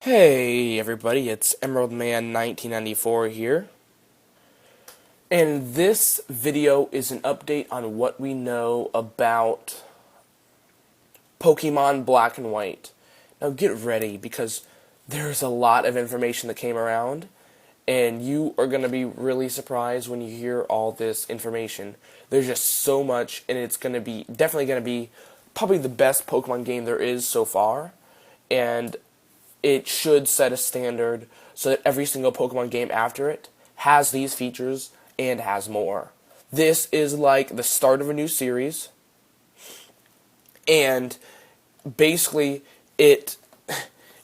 Hey everybody, it's Emerald Man 1994 here. And this video is an update on what we know about Pokemon Black and White. Now get ready because there's a lot of information that came around and you are going to be really surprised when you hear all this information. There's just so much and it's going to be definitely going to be probably the best Pokemon game there is so far. And it should set a standard so that every single Pokemon game after it has these features and has more. This is like the start of a new series, and basically it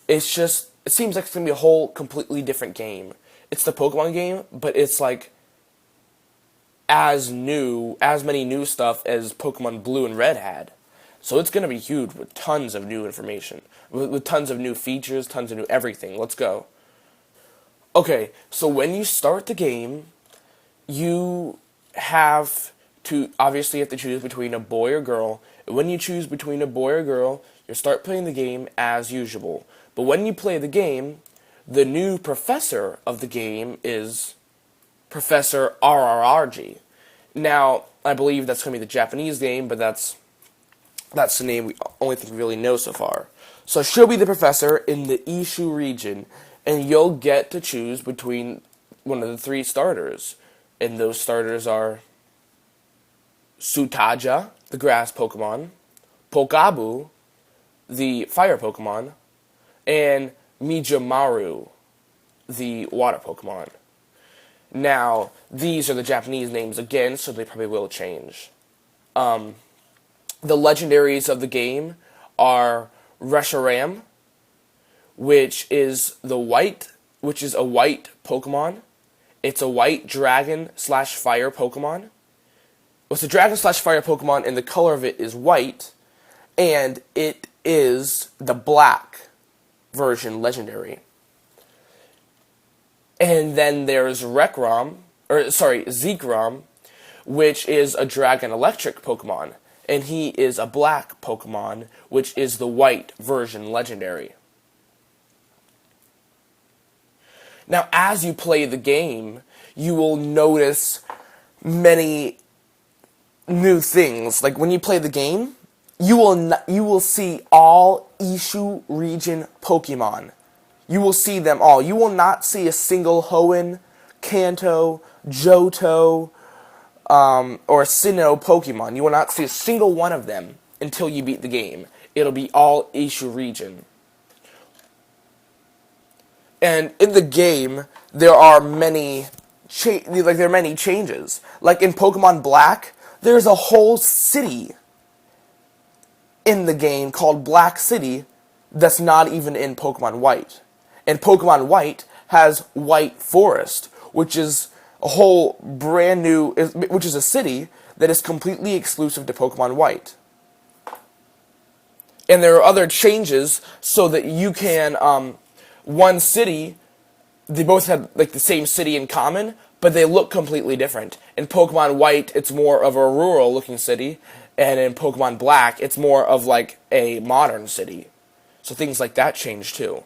seems like it's gonna be a whole completely different game. It's the Pokemon game, but it's like as many new stuff as Pokemon Blue and Red had. So it's going to be huge with tons of new information, with tons of new features, tons of new everything. Let's go. Okay, so when you start the game, you obviously have to choose between a boy or girl. And when you choose between a boy or girl, you start playing the game as usual. But when you play the game, the new professor of the game is Professor RRRG. Now, I believe that's going to be the Japanese name, but that's the name we only think we really know so far. So she'll be the professor in the Ishu region, and you'll get to choose between one of the three starters. And those starters are Sutaja, the grass Pokemon, Pokabu, the fire Pokemon, and Mijomaru, the water Pokemon. Now, these are the Japanese names again, so they probably will change. The legendaries of the game are Reshiram, which is a white Pokemon. It's a white dragon/fire Pokemon. It's a dragon/fire Pokemon, and the color of it is white, and it is the black version legendary. And then there's Zekrom, which is a dragon electric Pokemon. And he is a black Pokemon, which is the white version legendary. Now, as you play the game, you will notice many new things. Like, when you play the game, you will see all Ishu region Pokemon. You will see them all. You will not see a single Hoenn, Kanto, Johto, or Sinnoh Pokemon. You will not see a single one of them until you beat the game. It'll be all Ishu region. And in the game, there are many changes. Like in Pokemon Black, there's a whole city in the game called Black City that's not even in Pokemon White. And Pokemon White has White Forest, which is a whole brand new, which is a city that is completely exclusive to Pokemon White. And there are other changes so that you can, one city, they both have like the same city in common, but they look completely different. In Pokemon White, it's more of a rural looking city, and in Pokemon Black, it's more of like a modern city. So things like that change too.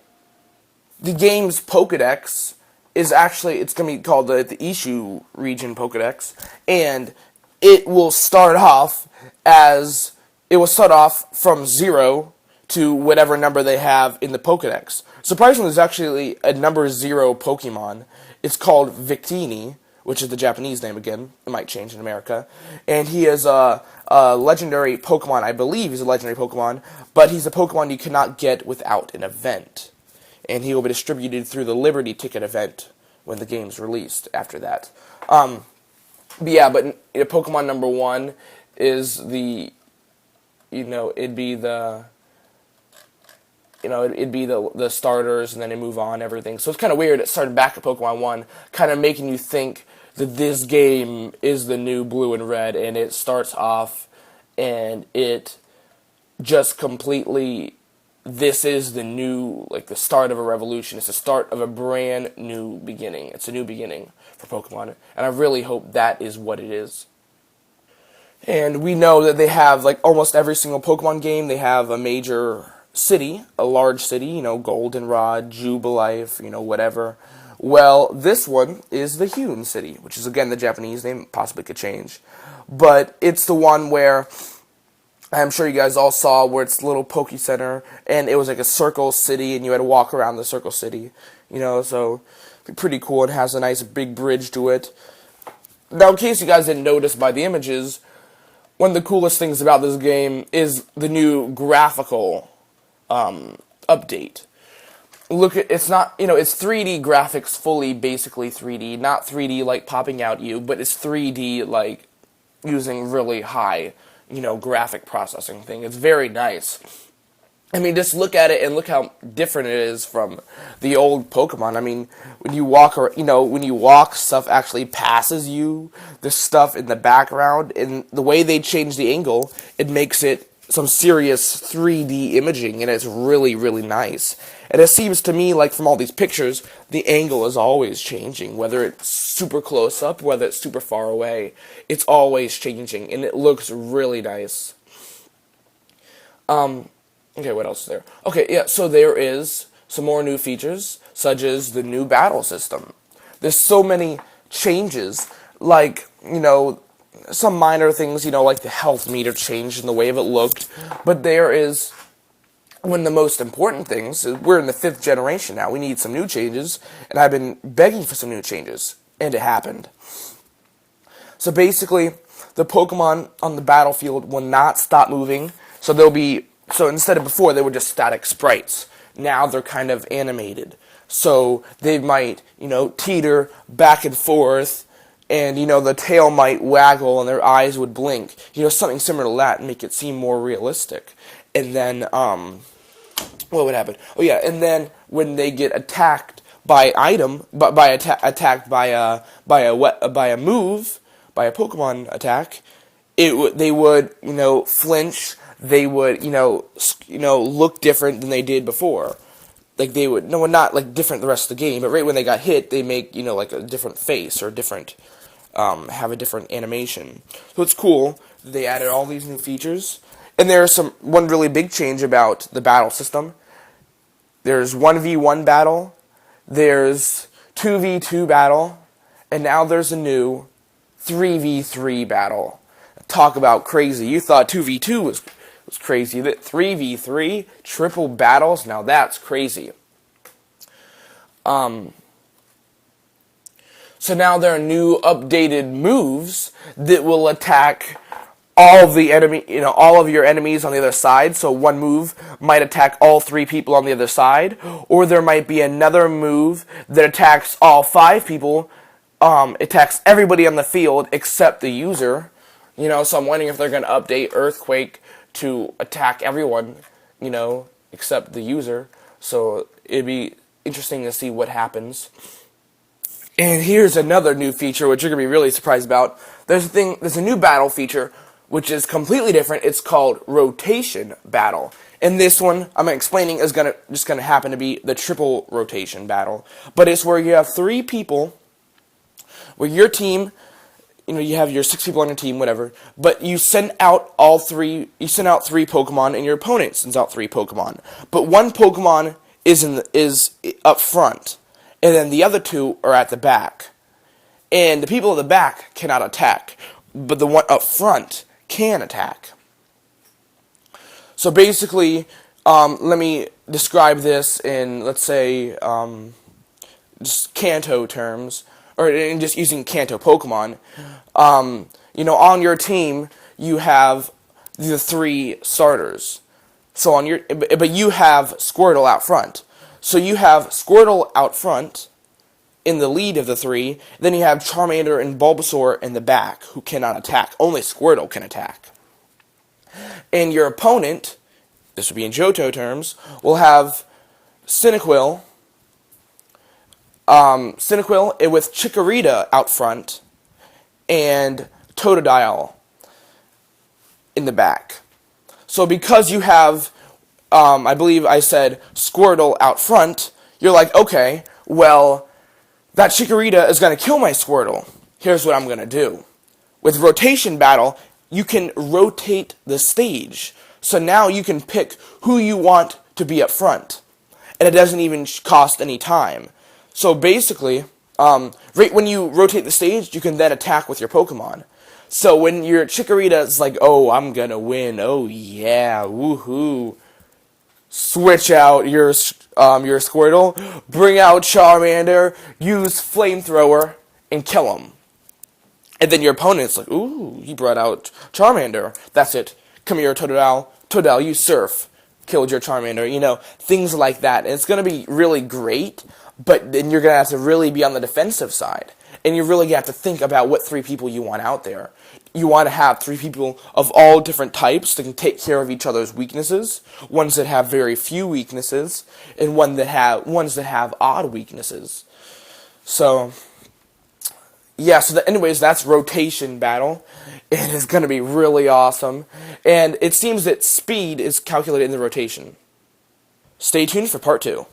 The game's Pokedex is actually, it's going to be called the Ishu region Pokedex, and it will start off from 0 to whatever number they have in the Pokedex. Surprisingly, there's actually a number 0 Pokemon. It's called Victini, which is the Japanese name again. It might change in America. And he is a legendary Pokemon. I believe he's a legendary Pokemon, but he's a Pokemon you cannot get without an event. And he will be distributed through the Liberty Ticket event when the game's released after that. But Pokemon number 1 is it'd be the starters, and then they move on, everything. So it's kind of weird. It started back at Pokemon 1, kind of making you think that this game is the new Blue and Red, and it starts off, and it just completely, this is the new, like the start of a revolution. It's the start of a brand new beginning. It's a new beginning for Pokemon, and I really hope that is what it is. And we know that they have, like almost every single Pokemon game, they have a major city, a large city, Goldenrod, Jubilife, whatever. Well, this one is the Hewn City, which is again the Japanese name, possibly could change. But it's the one where I'm sure you guys all saw where it's the little Poke Center, and it was like a circle city, and you had to walk around the circle city, so pretty cool. It has a nice big bridge to it. Now, in case you guys didn't notice by the images, one of the coolest things about this game is the new graphical update. Look at it's not it's 3D graphics, fully basically 3D, not 3D like popping out you, but it's 3D like using really high graphic processing thing. It's very nice. I mean, just look at it and look how different it is from the old Pokemon. I mean, when you walk, stuff actually passes you. There's stuff in the background, and the way they change the angle, it makes it some serious 3D imaging, and it's really, really nice. And it seems to me like from all these pictures, the angle is always changing, whether it's super close up, whether it's super far away. It's always changing, and it looks really nice. Okay, what else is there? Okay, yeah, so there is some more new features, such as the new battle system. There's so many changes, like, some minor things, like the health meter changed and the way of it looked, but there is one of the most important things. We're in the 5th generation now. We need some new changes, and I've been begging for some new changes, and it happened. So basically, the Pokemon on the battlefield will not stop moving, so instead of before, they were just static sprites. Now they're kind of animated. So they might, teeter back and forth, and, the tail might waggle and their eyes would blink. Something similar to that and make it seem more realistic. And then, what would happen? Oh yeah, and then when they get attacked by attacked by a move, by a Pokemon attack, they would, flinch. They would, look different than they did before. Like they would, not like different the rest of the game, but right when they got hit, they make, like a different face or different, have a different animation. So it's cool. They added all these new features. And there's one really big change about the battle system. There's 1v1 battle, there's 2v2 battle, and now there's a new 3v3 battle. Talk about crazy. You thought 2v2 was crazy. That 3v3 triple battles, now that's crazy. So now there are new updated moves that will attack all of all of your enemies on the other side. So one move might attack all 3 people on the other side, or there might be another move that attacks all 5 people, attacks everybody on the field except the user. So I'm wondering if they're going to update Earthquake to attack everyone, except the user. So it'd be interesting to see what happens. And here's another new feature, which you're going to be really surprised about. There's a new battle feature, which is completely different. It's called Rotation Battle. And this one, I'm explaining, is just going to happen to be the triple rotation battle. But it's where you have 3 people, where your team, you have your 6 people on your team, whatever, but you send out 3 Pokemon, and your opponent sends out 3 Pokemon. But one Pokemon is up front, and then the other 2 are at the back. And the people at the back cannot attack, but the one up front can attack. So basically, let me describe this in, let's say, just Kanto terms, or in just using Kanto Pokemon. On your team, you have the 3 starters. So but you have Squirtle out front. So you have Squirtle out front in the lead of the 3. Then you have Charmander and Bulbasaur in the back who cannot attack. Only Squirtle can attack. And your opponent, this would be in Johto terms, will have Cyndaquil with Chikorita out front and Totodile in the back. So because you have, I believe I said Squirtle out front, you're like, okay, well, that Chikorita is going to kill my Squirtle. Here's what I'm going to do. With Rotation Battle, you can rotate the stage. So now you can pick who you want to be up front, and it doesn't even cost any time. So basically, right when you rotate the stage, you can then attack with your Pokemon. So when your Chikorita's like, oh, I'm gonna win, oh yeah, woohoo, switch out your Squirtle, bring out Charmander, use Flamethrower, and kill him. And then your opponent's like, ooh, he brought out Charmander. That's it. Come here, Totodile. Totodile, you surf. Killed your Charmander. You know, things like that. And it's going to be really great, but then you're going to have to really be on the defensive side. And you really have to think about what 3 people you want out there. You want to have 3 people of all different types that can take care of each other's weaknesses, ones that have very few weaknesses, and ones that have odd weaknesses. So, yeah, so anyways, that's rotation battle. It is going to be really awesome. And it seems that speed is calculated in the rotation. Stay tuned for part 2.